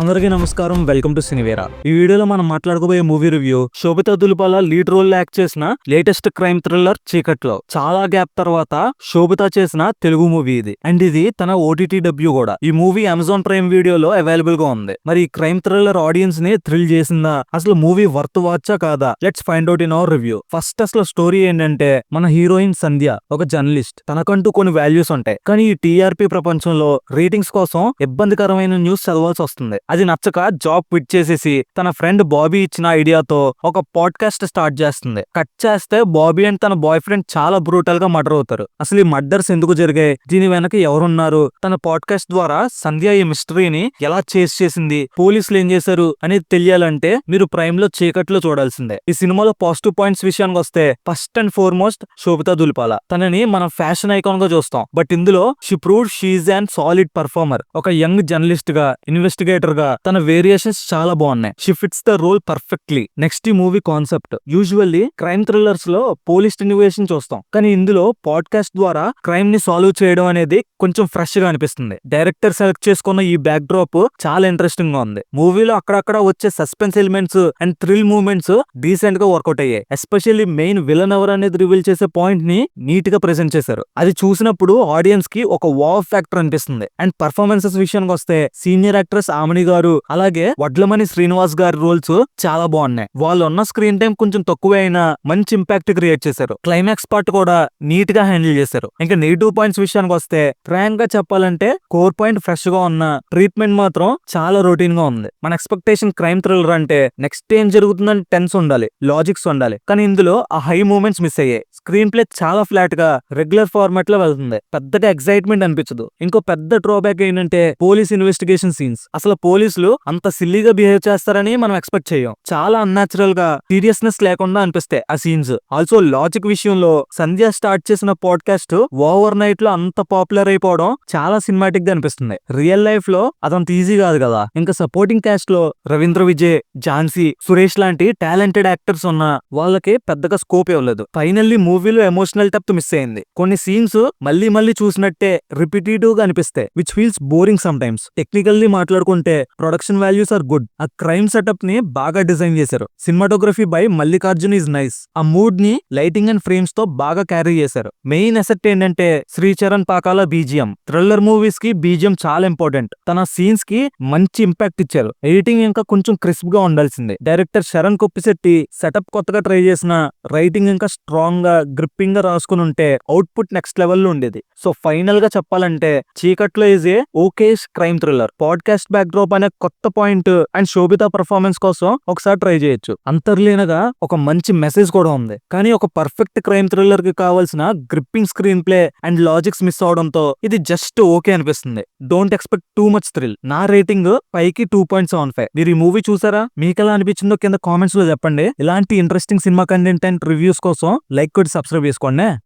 అందరికీ నమస్కారం. Welcome to Cinevera. ఈ వీడియోలో మనం మాట్లాడుకోబోయే movie review Sobhita Dhulipala lead role act చేసిన లేటెస్ట్ క్రైమ్ థ్రిల్లర్ చీకట్లో. చాలా గ్యాప్ తర్వాత శోభితా చేసిన తెలుగు మూవీ ఇది. అండ్ ఇది తన ఓటీటీ డెబ్యూ కూడా. ఈ మూవీ అమెజాన్ ప్రైమ్ వీడియోలో అవైలబుల్ గా ఉంది. మరి ఈ క్రైమ్ థ్రిల్లర్ ఆడియన్స్ ని థ్రిల్ చేసిందా, అసలు మూవీ వర్త్ వాచా కాదా? Let's find out in our review. First అసలు స్టోరీ ఏంటంటే, మన హీరోయిన్ సంధ్య ఒక జర్నలిస్ట్. తనకంటూ కొన్ని వాల్యూస్ ఉంటాయి, కానీ ఈ టీఆర్పీ ప్రపంచంలో రేటింగ్స్ కోసం ఇబ్బందికరమైన న్యూస్ చదవాల్సి వస్తుంది. అది నచ్చక జాబ్ క్విట్ చేసేసి తన ఫ్రెండ్ బాబీ ఇచ్చిన ఐడియాతో ఒక పాడ్కాస్ట్ స్టార్ట్ చేస్తుంది. కట్ చేస్తే బాబీ అండ్ తన బాయ్ ఫ్రెండ్ చాలా బ్రూటల్ గా మర్డర్ అవుతారు. అసలు ఈ మర్డర్స్ ఎందుకు జరిగాయి, దీని వెనక ఎవరున్నారు, తన పాడ్కాస్ట్ ద్వారా సంధ్య ఈ మిస్టరీని ఎలా చేస్ చేసింది, పోలీసులు ఏం చేశారు అనేది తెలియాలంటే మీరు ప్రైమ్ లో చీకట్లో చూడాల్సిందే. ఈ సినిమాలో పాజిటివ్ పాయింట్స్ విషయానికి వస్తే, first and foremost Sobhita Dhulipala. తనని మనం ఫ్యాషన్ ఐకాన్ గా చూస్తాం, బట్ ఇందులో she proved she an solid performer. ఒక యంగ్ జర్నలిస్ట్ గా, ఇన్వెస్టిగేటర్ గా తన వేరియేషన్స్ చాలా బాగున్నాయి. She fits the role perfectly. Next ఈ movie concept. Usually crime thrillers లో పోలీస్ ఇన్వెస్టిగేషన్ చూస్తాం, కానీ ఇందులో పాడ్కాస్ట్ ద్వారా క్రైమ్ ని సాల్వ్ చేయడం అనేది కొంచెం ఫ్రెష్ గా అనిపిస్తుంది. డైరెక్టర్ సెలెక్ట్ చేసుకున్న ఈ బ్యాక్ డ్రాప్ చాలా ఇంట్రెస్టింగ్ గా ఉంది. మూవీలో అక్కడక్కడ వచ్చే suspense elements and thrill movements decent గా వర్కౌట్ అయ్యాయి. ఎస్పెషల్లీ మెయిన్ విలన్ ఎవరు అనేది రివీల్ చేసే పాయింట్ ని నీట్ గా ప్రెజెంట్ చేశారు. అది చూసినప్పుడు ఆడియన్స్ కి ఒక వావ్ ఫ్యాక్టర్ అనిపిస్తుంది. అండ్ పర్ఫార్మెన్సెస్ విషయానికి వస్తే, సీనియర్ యాక్ట్రెస్ ఆమని గారు అలాగే వడ్లమణి శ్రీనివాస్ గారి రోల్స్ చాలా బాగున్నాయి. వాళ్ళు ఉన్న స్క్రీన్ టైం కొంచెం తక్కువే అయినా మంచి ఇంపాక్ట్ క్రియేట్ చేశారు. క్లైమాక్స్ పార్ట్ కూడా నీట్ గా హ్యాండిల్ చేశారు. ఇంకా నెగిటివ్ పాయింట్స్ విషయానికి వస్తే, ఫ్రాంక్ గా చెప్పాలంటే కోర్ పాయింట్ ఫ్రెష్ గా ఉన్న ట్రీట్మెంట్ మాత్రం చాలా రొటీన్ గా ఉంది. మన ఎక్స్పెక్టేషన్ క్రైమ్ థ్రిల్లర్ అంటే నెక్స్ట్ ఏం జరుగుతుందని టెన్స్ ఉండాలి, లాజిక్స్ ఉండాలి, కానీ ఇందులో ఆ హై మూమెంట్స్ మిస్ అయ్యాయి. స్క్రీన్ ప్లే చాలా ఫ్లాట్ గా రెగ్యులర్ ఫార్మాట్ లో వెళ్తుంది. పెద్దగా ఎక్సైట్మెంట్ అనిపించదు. ఇంకో పెద్ద డ్రాబ్యాక్ ఏంటంటే పోలీస్ ఇన్వెస్టిగేషన్ సీన్స్. అసలు పోలీసులు అంత సిల్లీగా బిహేవ్ చేస్తారని మనం ఎక్స్పెక్ట్ చేయం. చాలా అన్యాచురల్ గా, సీరియస్నెస్ లేకుండా అనిపిస్తాయి ఆ సీన్స్. ఆల్సో లాజిక్ విషయంలో సంధ్య స్టార్ట్ చేసిన పాడ్కాస్ట్ ఓవర్ నైట్ లో అంత పాపులర్ అయిపోవడం చాలా సినిమాటిక్ గా అనిపిస్తుంది. రియల్ లైఫ్ లో అదంత ఈజీ కాదు కదా. ఇంకా సపోర్టింగ్ కాస్ట్ లో రవీంద్ర విజయ్, ఝాన్సీ, సురేష్ లాంటి టాలెంటెడ్ యాక్టర్స్ ఉన్న వాళ్ళకి పెద్దగా స్కోప్ ఇవ్వలేదు. ఫైనల్లీ మూవీలో ఎమోషనల్ డెప్త్ మిస్ అయింది. కొన్ని సీన్స్ మళ్ళీ మళ్ళీ చూసినట్టే రిపిటేటివ్ గా అనిపిస్తాయి, which feels boring some times. Technically మాట్లాడుకుంటే ప్రొడక్షన్ వాల్యూస్ ఆర్ గుడ్. ఆ క్రైమ్ సెటప్ ని బాగా డిజైన్ చేశారు. Cinematography by Mallikarjun is nice. ఆ మూడ్ ని లైటింగ్ అండ్ ఫ్రేమ్స్ తో బాగా క్యారీ చేశారు. మెయిన్ అసెట్ ఏంటంటే Sricharan Pakala BGM. Thriller movies కి బీజిఎం చాలా ఇంపార్టెంట్. తన సీన్స్ కి మంచి ఇంపాక్ట్ ఇచ్చారు. ఎడిటింగ్ ఇంకా కొంచెం క్రిస్ప్ గా ఉండాల్సింది. డైరెక్టర్ శరణ్ కొప్పిశెట్టి సెటప్ కొత్తగా ట్రై చేసిన, రైటింగ్ ఇంకా స్ట్రాంగ్ గా, గ్రిప్పింగ్ గా రాసుకుని ఉంటే అవుట్పుట్ నెక్స్ట్ లెవెల్ లో ఉండేది. సో ఫైనల్ గా చెప్పాలంటే చీకట్లో is a okay crime thriller. Podcast back drop అనే కొత్త పాయింట్ అండ్ శోభితా పర్ఫార్మెన్స్ కోసం ఒకసారి ట్రై చేయొచ్చు. అంతర్లీనగా ఒక మంచి మెసేజ్ కూడా ఉంది, కానీ ఒక పర్ఫెక్ట్ క్రైమ్ థ్రిల్లర్ కి కావాల్సిన gripping screen play and logics miss అవడంతో ఇది జస్ట్ ఓకే అనిపిస్తుంది. Don't expect too much thrill. నా రేటింగ్ పైకి 2.75. మీరు ఈ మూవీ చూసారా? మీకు ఎలా అనిపించిందో కింద కామెంట్స్ లో చెప్పండి. ఇలాంటి interesting cinema content and reviews కోసం లైక్ కొట్టి సబ్స్క్రైబ్ చేసుకోండి.